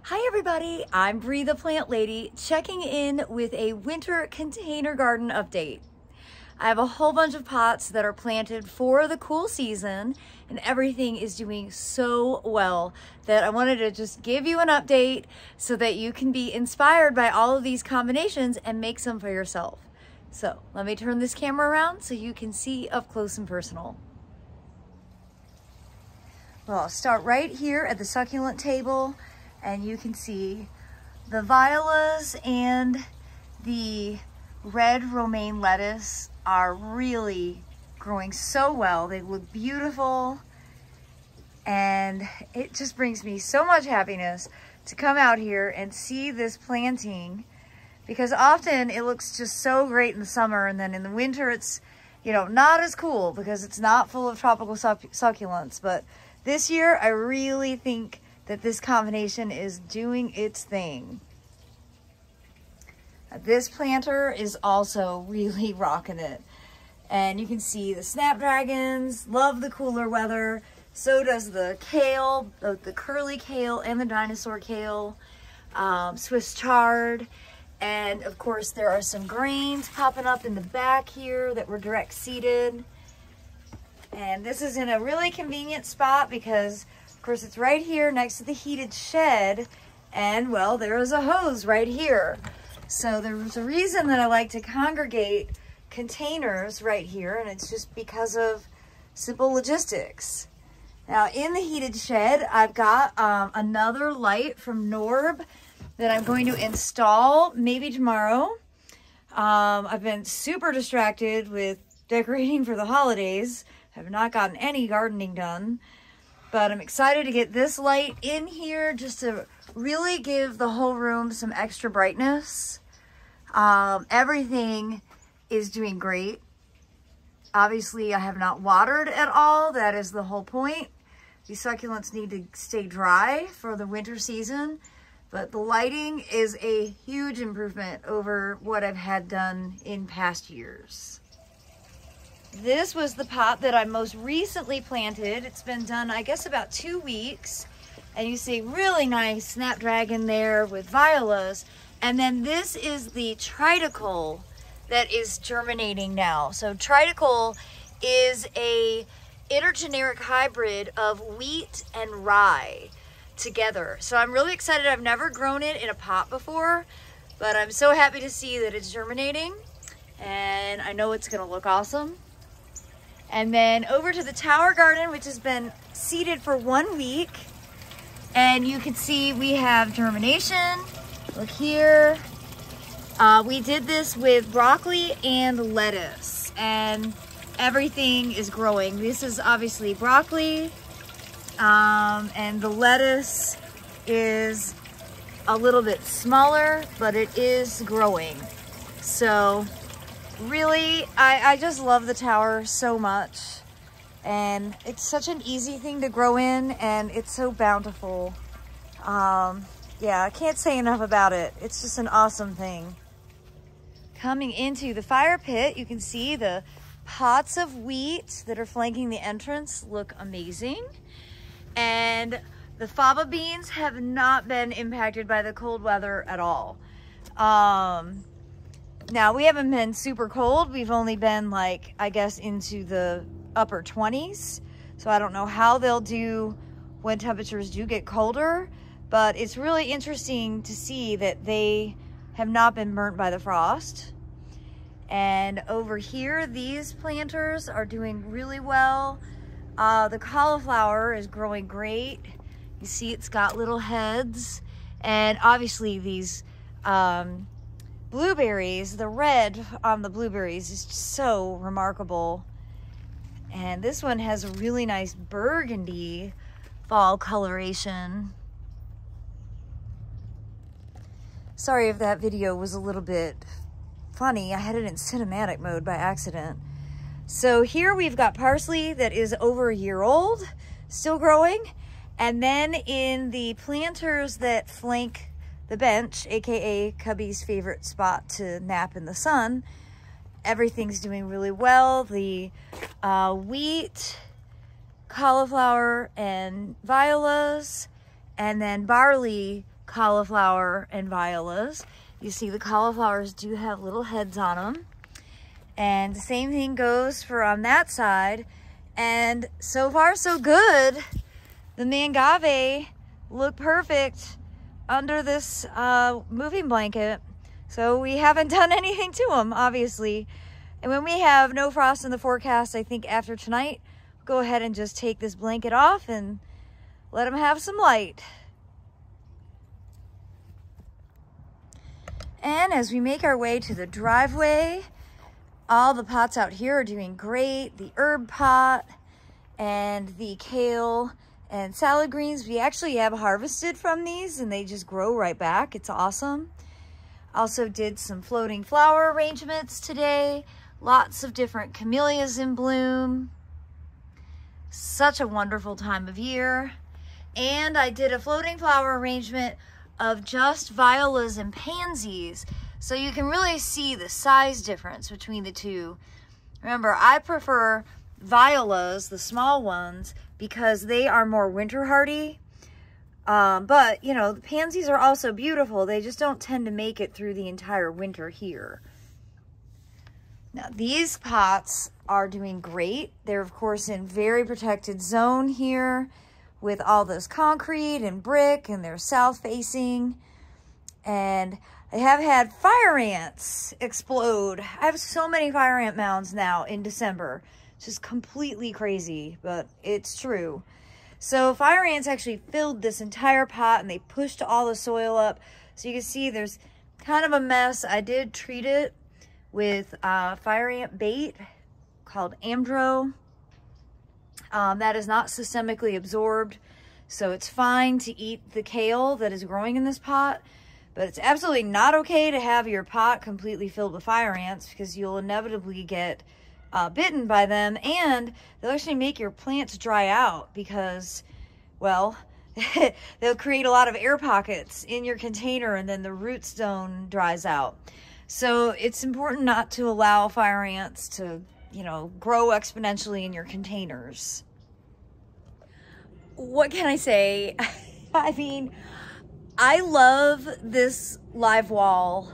Hi everybody, I'm Bree the Plant Lady, checking in with a winter container garden update. I have a whole bunch of pots that are planted for the cool season and everything is doing so well that I wanted to just give you an update so that you can be inspired by all of these combinations and make some for yourself. So let me turn this camera around so you can see up close and personal. Well, I'll start right here at the succulent table. And you can see the violas and the red romaine lettuce are really growing so well. They look beautiful. And it just brings me so much happiness to come out here and see this planting, because often it looks just so great in the summer, and then in the winter it's, you know, not as cool because it's not full of tropical succulents. But this year I really think that this combination is doing its thing. This planter is also really rocking it. And you can see the snapdragons love the cooler weather. So does the kale, both the curly kale and the dinosaur kale, Swiss chard. And of course there are some grains popping up in the back here that were direct seeded. And this is in a really convenient spot because of course, it's right here next to the heated shed, and well, there is a hose right here. So there's a reason that I like to congregate containers right here, and it's just because of simple logistics. Now, in the heated shed, I've got another light from Norb that I'm going to install maybe tomorrow. I've been super distracted with decorating for the holidays. Have not gotten any gardening done. But I'm excited to get this light in here just to really give the whole room some extra brightness. Everything is doing great. Obviously, I have not watered at all. That is the whole point. These succulents need to stay dry for the winter season. But the lighting is a huge improvement over what I've had done in past years. This was the pot that I most recently planted. It's been done, I guess, about 2 weeks. And you see really nice snapdragon there with violas. And then this is the triticale that is germinating now. So triticale is a intergeneric hybrid of wheat and rye together. So I'm really excited. I've never grown it in a pot before, but I'm so happy to see that it's germinating. And I know it's gonna look awesome. And then over to the tower garden, which has been seeded for 1 week. And you can see we have germination. Look here. We did this with broccoli and lettuce, and everything is growing. This is obviously broccoli, and the lettuce is a little bit smaller, but it is growing. So really, I just love the tower so much, and it's such an easy thing to grow in, and it's so bountiful. Yeah, I can't say enough about it. It's just an awesome thing. Coming into the fire pit, you can see the pots of wheat that are flanking the entrance look amazing. And the faba beans have not been impacted by the cold weather at all. Now, we haven't been super cold. We've only been like, I guess, into the upper 20s. So I don't know how they'll do when temperatures do get colder, but it's really interesting to see that they have not been burnt by the frost. And over here, these planters are doing really well. The cauliflower is growing great. You see it's got little heads. And obviously these blueberries, the red on the blueberries is just so remarkable. And this one has a really nice burgundy fall coloration. Sorry if that video was a little bit funny. I had it in cinematic mode by accident. So here we've got parsley that is over a year old, still growing. And then in the planters that flank the bench, aka Cubby's favorite spot to nap in the sun, everything's doing really well. The wheat, cauliflower, and violas, and then barley, cauliflower and violas. You see the cauliflowers do have little heads on them. And the same thing goes for on that side. And so far so good. The Mangave look perfect under this moving blanket. So we haven't done anything to them, obviously. And when we have no frost in the forecast, I think after tonight, we'll go ahead and just take this blanket off and let them have some light. And as we make our way to the driveway, all the pots out here are doing great. The herb pot and the kale and salad greens, we actually have harvested from these and they just grow right back. It's awesome. Also did some floating flower arrangements today. Lots of different camellias in bloom. Such a wonderful time of year. And I did a floating flower arrangement of just violas and pansies. So you can really see the size difference between the two. Remember, I prefer violas, the small ones, because they are more winter hardy. But, you know, the pansies are also beautiful. They just don't tend to make it through the entire winter here. Now, these pots are doing great. They're, of course, in very protected zone here with all this concrete and brick, and they're south-facing. And I have had fire ants explode. I have so many fire ant mounds now in December. It's just completely crazy, but it's true. So fire ants actually filled this entire pot and they pushed all the soil up. So you can see there's kind of a mess. I did treat it with fire ant bait called Amdro. That is not systemically absorbed, so it's fine to eat the kale that is growing in this pot, but it's absolutely not okay to have your pot completely filled with fire ants because you'll inevitably get bitten by them, and they'll actually make your plants dry out because, well, they'll create a lot of air pockets in your container and then the root zone dries out. So it's important not to allow fire ants to, you know, grow exponentially in your containers. What can I say? I mean, I love this live wall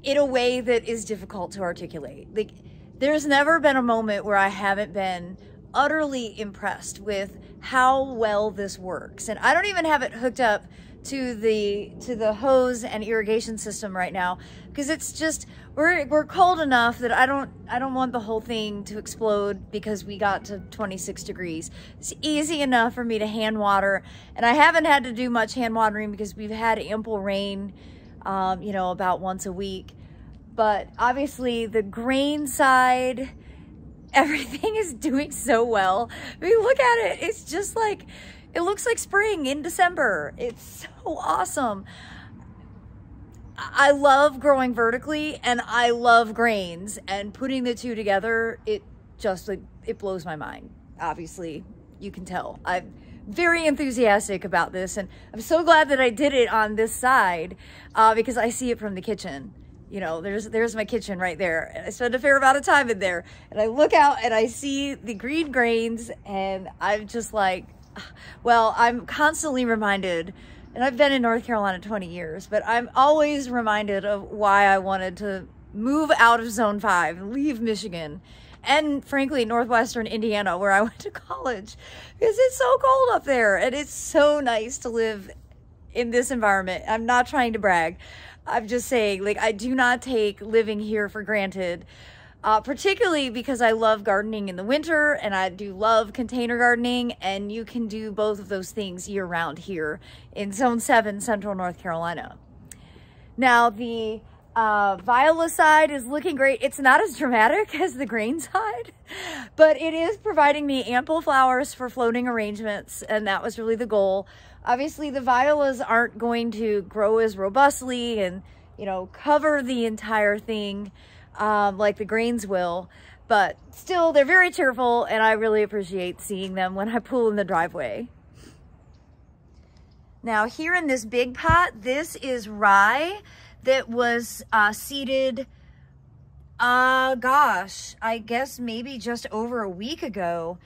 in a way that is difficult to articulate. Like, there's never been a moment where I haven't been utterly impressed with how well this works. And I don't even have it hooked up to the hose and irrigation system right now because it's just we're cold enough that I don't want the whole thing to explode because we got to 26 degrees. It's easy enough for me to hand water, and I haven't had to do much hand watering because we've had ample rain, you know, about once a week. But obviously the grain side, everything is doing so well. I mean, look at it. It's just like, it looks like spring in December. It's so awesome. I love growing vertically and I love grains, and putting the two together, it just like, it blows my mind. Obviously, you can tell. I'm very enthusiastic about this, and I'm so glad that I did it on this side because I see it from the kitchen. You know, there's my kitchen right there. And I spend a fair amount of time in there, and I look out and I see the green grains, and I'm just like, well, I'm constantly reminded, and I've been in North Carolina 20 years, but I'm always reminded of why I wanted to move out of Zone 5 and leave Michigan and, frankly, Northwestern Indiana, where I went to college, because it's so cold up there, and it's so nice to live in this environment. I'm not trying to brag. I'm just saying, like, I do not take living here for granted, particularly because I love gardening in the winter and I do love container gardening, and you can do both of those things year round here in Zone 7, Central North Carolina. Now, the viola side is looking great. It's not as dramatic as the grain side, but it is providing me ample flowers for floating arrangements, and that was really the goal. Obviously, the violas aren't going to grow as robustly and, you know, cover the entire thing like the grains will, but still, they're very cheerful, and I really appreciate seeing them when I pull in the driveway. Now, here in this big pot, this is rye that was seeded, gosh, I guess maybe just over a week ago.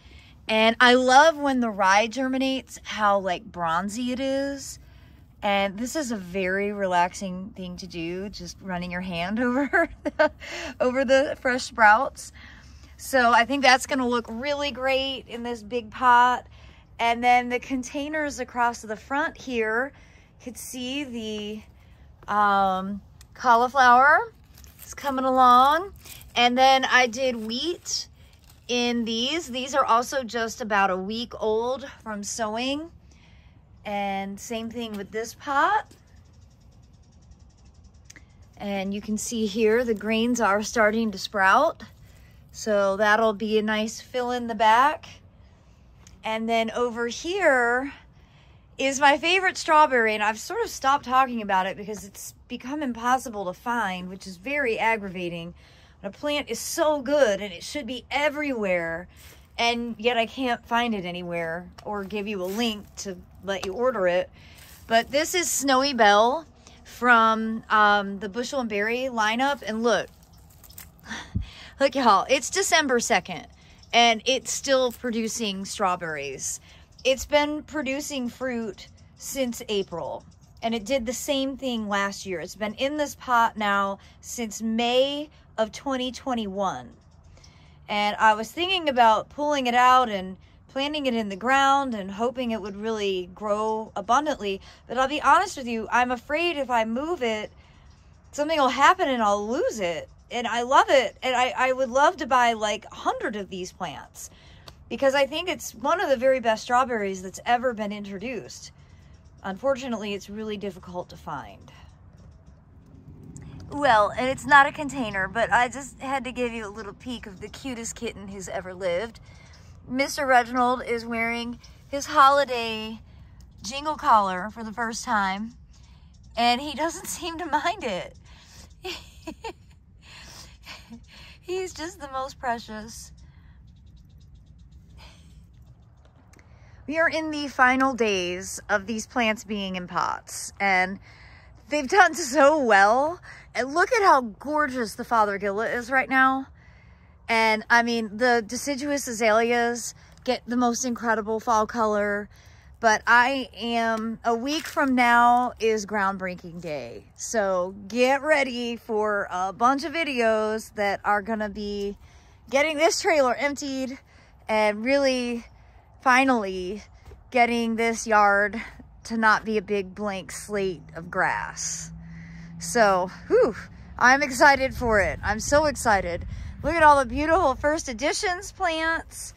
And I love when the rye germinates, how like bronzy it is. And this is a very relaxing thing to do, just running your hand over over the fresh sprouts. So I think that's gonna look really great in this big pot. And then the containers across the front here, you could see the cauliflower is coming along. And then I did wheat in these. These are also just about a week old from sowing. And same thing with this pot. And you can see here the grains are starting to sprout. So that'll be a nice fill in the back. And then over here is my favorite strawberry, and I've sort of stopped talking about it because it's become impossible to find, which is very aggravating. A plant is so good and it should be everywhere, and yet I can't find it anywhere or give you a link to let you order it. But this is Snowy Belle from the Bushel and Berry lineup, and look y'all, it's December 2nd and it's still producing strawberries. It's been producing fruit since April, and it did the same thing last year. It's been in this pot now since May of 2021. And I was thinking about pulling it out and planting it in the ground and hoping it would really grow abundantly. But I'll be honest with you, I'm afraid if I move it, something will happen and I'll lose it. And I love it. And I would love to buy like 100 of these plants, because I think it's one of the very best strawberries that's ever been introduced. Unfortunately, it's really difficult to find. Well, and it's not a container, but I just had to give you a little peek of the cutest kitten who's ever lived. Mr. Reginald is wearing his holiday jingle collar for the first time, and he doesn't seem to mind it. He's just the most precious. We are in the final days of these plants being in pots, and they've done so well. And look at how gorgeous the Fothergilla is right now. And I mean, the deciduous azaleas get the most incredible fall color. But a week from now is groundbreaking day. So get ready for a bunch of videos that are gonna be getting this trailer emptied and really finally getting this yard to not be a big blank slate of grass. So, whew, I'm excited for it. I'm so excited. Look at all the beautiful first editions plants.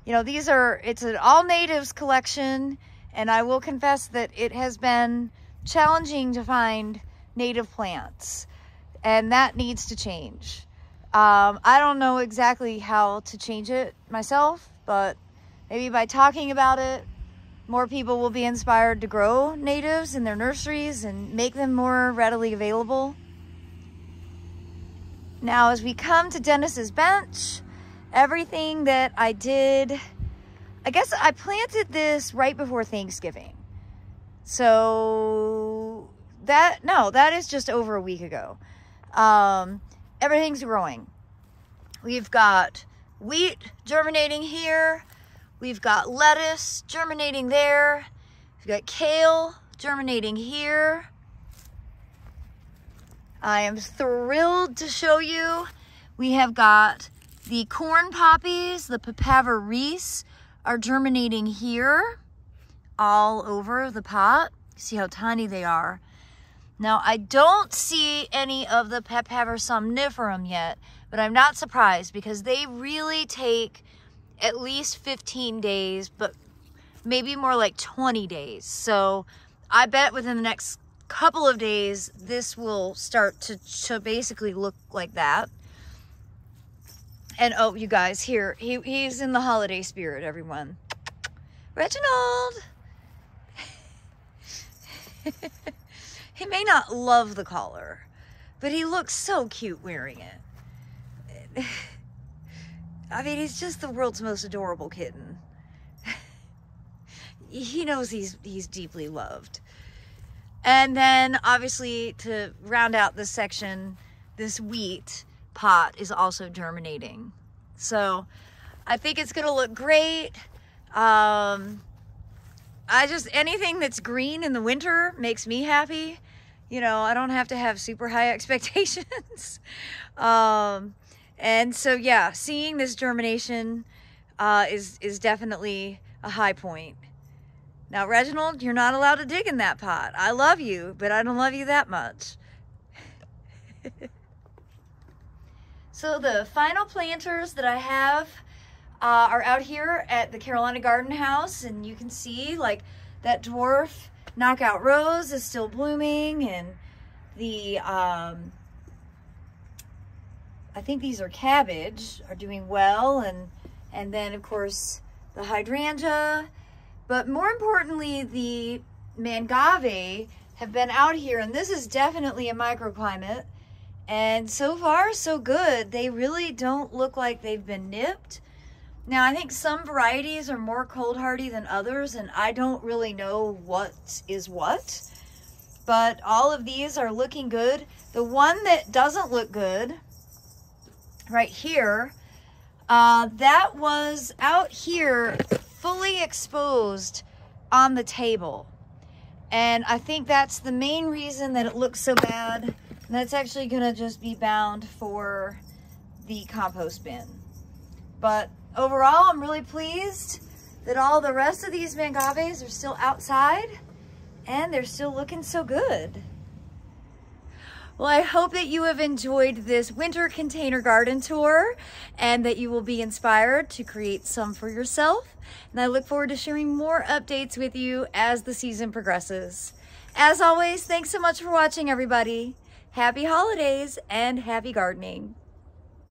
You know, it's an all natives collection, and I will confess that it has been challenging to find native plants, and that needs to change. I don't know exactly how to change it myself, but maybe by talking about it, more people will be inspired to grow natives in their nurseries and make them more readily available. Now, as we come to Dennis's bench, everything that I did, I guess I planted this right before Thanksgiving. So that is just over a week ago. Everything's growing. We've got wheat germinating here. We've got lettuce germinating there. We've got kale germinating here. I am thrilled to show you. We have got the corn poppies, the papaver reese, are germinating here all over the pot. See how tiny they are. Now, I don't see any of the papaver somniferum yet, but I'm not surprised because they really take at least 15 days, but maybe more like 20 days. So I bet within the next couple of days, this will start to basically look like that. And oh, you guys, here, he's in the holiday spirit, everyone. Reginald! He may not love the collar, but he looks so cute wearing it. I mean, he's just the world's most adorable kitten. He knows he's deeply loved. And then, obviously, to round out this section, this wheat pot is also germinating. So, I think it's going to look great. anything that's green in the winter makes me happy. You know, I don't have to have super high expectations. And so, yeah, seeing this germination is definitely a high point. Now, Reginald, you're not allowed to dig in that pot. I love you, but I don't love you that much. So the final planters that I have are out here at the Carolina Garden House, and you can see like that dwarf knockout rose is still blooming, and the I think these are cabbage are doing well, and then of course the hydrangea, but more importantly the Mangave have been out here, and this is definitely a microclimate. And so far, so good. They really don't look like they've been nipped. Now, I think some varieties are more cold hardy than others, and I don't really know what is what. But all of these are looking good. The one that doesn't look good, right here, that was out here fully exposed on the table. And I think that's the main reason that it looks so bad. That's actually gonna just be bound for the compost bin. But overall, I'm really pleased that all the rest of these Mangaves are still outside and they're still looking so good. Well, I hope that you have enjoyed this winter container garden tour and that you will be inspired to create some for yourself. And I look forward to sharing more updates with you as the season progresses. As always, thanks so much for watching, everybody. Happy holidays and happy gardening.